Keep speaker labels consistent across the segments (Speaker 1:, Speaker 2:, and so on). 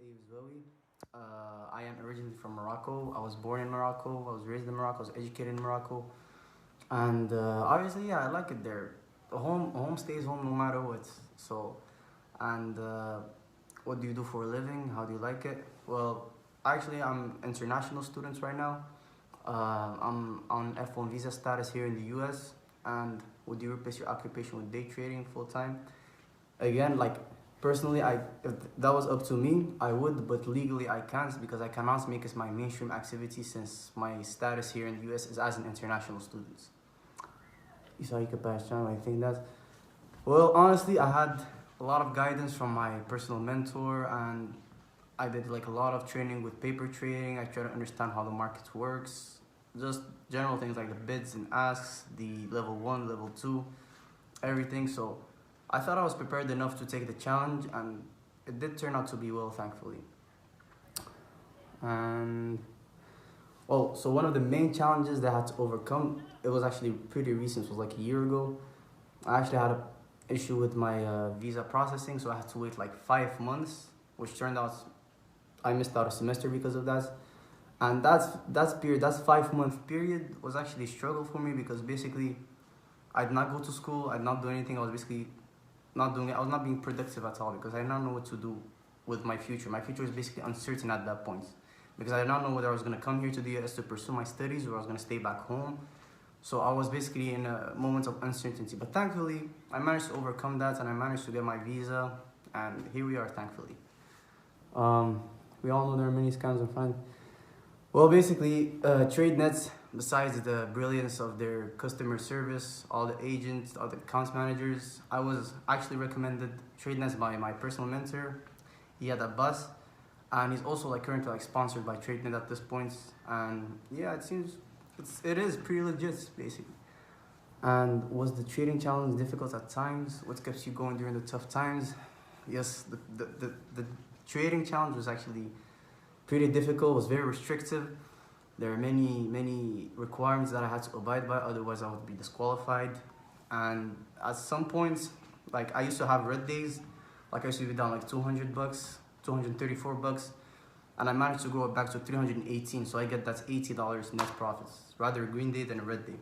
Speaker 1: Ayoub Zouaoui. I am originally from Morocco. I was born in Morocco. I was raised in Morocco. I was educated in Morocco. And obviously, yeah, I like it there. Home stays home no matter what. So, and what do you do for a living? How do you like it? Well, actually, I'm international students right now. I'm on F1 visa status here in the US. And would you replace your occupation with day trading full time? Again, like personally, if that was up to me, I would, but legally I can't because I cannot make it my mainstream activity since my status here in the US is as an international student. Sorry, I think that. Well, honestly, I had a lot of guidance from my personal mentor, and I did like a lot of training with paper trading. I try to understand how the market works, just general things like the bids and asks, the level one, level two, everything. So I thought I was prepared enough to take the challenge, and it did turn out to be well, thankfully. And well, so one of the main challenges that I had to overcome, it was actually pretty recent, it was like a year ago. I actually had a issue with my visa processing, so I had to wait like 5 months, which turned out I missed out a semester because of that. And that's 5 month period was actually a struggle for me because basically I did not go to school, I did not do anything. I was basically not doing it. I was not being productive at all because I did not know what to do with my future. My future was basically uncertain at that point because I did not know whether I was going to come here to the US to pursue my studies or I was going to stay back home. So I was basically in a moment of uncertainty. But thankfully, I managed to overcome that and I managed to get my visa. And here we are, thankfully. We all know there are many scams and fine. Well, basically, Tradenet, besides the brilliance of their customer service, all the agents, all the accounts managers, I was actually recommended Tradenet by my personal mentor. He had a bus, and he's also like currently like sponsored by Tradenet at this point. And yeah, it is pretty legit, basically. And was the trading challenge difficult at times? What kept you going during the tough times? Yes, the trading challenge was actually pretty difficult. It was very restrictive. There are many requirements that I had to abide by, otherwise I would be disqualified. And at some points, like I used to have red days, like I used to be down like $200, $234, and I managed to grow it back to 318. So I get that's $80 net profits, rather a green day than a red day.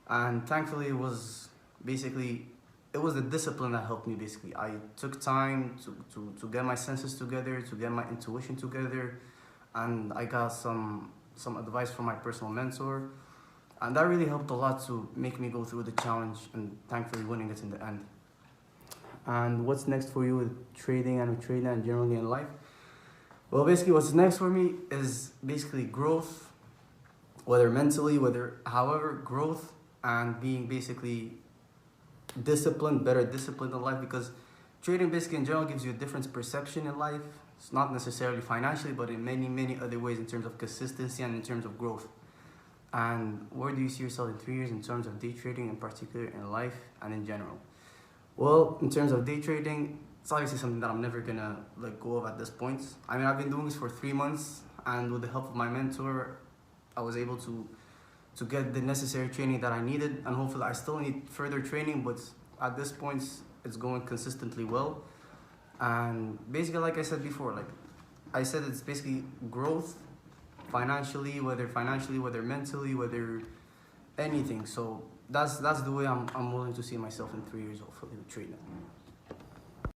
Speaker 1: And thankfully it was the discipline that helped me basically. I took time to get my senses together, to get my intuition together, and I got some advice from my personal mentor. And that really helped a lot to make me go through the challenge and thankfully winning it in the end. And what's next for you with trading and with trading and generally in life? Well, basically what's next for me is basically growth, whether mentally, however, growth and being basically disciplined, better disciplined in life, because trading basically in general gives you a different perception in life. It's not necessarily financially, but in many other ways in terms of consistency and in terms of growth. And where do you see yourself in 3 years in terms of day trading in particular, in life and in general? Well, in terms of day trading, it's obviously something that I'm never gonna let go of at this point. I mean, I've been doing this for 3 months, and with the help of my mentor, I was able to get the necessary training that I needed, and hopefully I still need further training, but at this point, it's going consistently well. And basically, like I said before, it's basically growth financially, whether mentally, whether anything. So that's the way I'm willing to see myself in 3 years, hopefully, with Tradenet.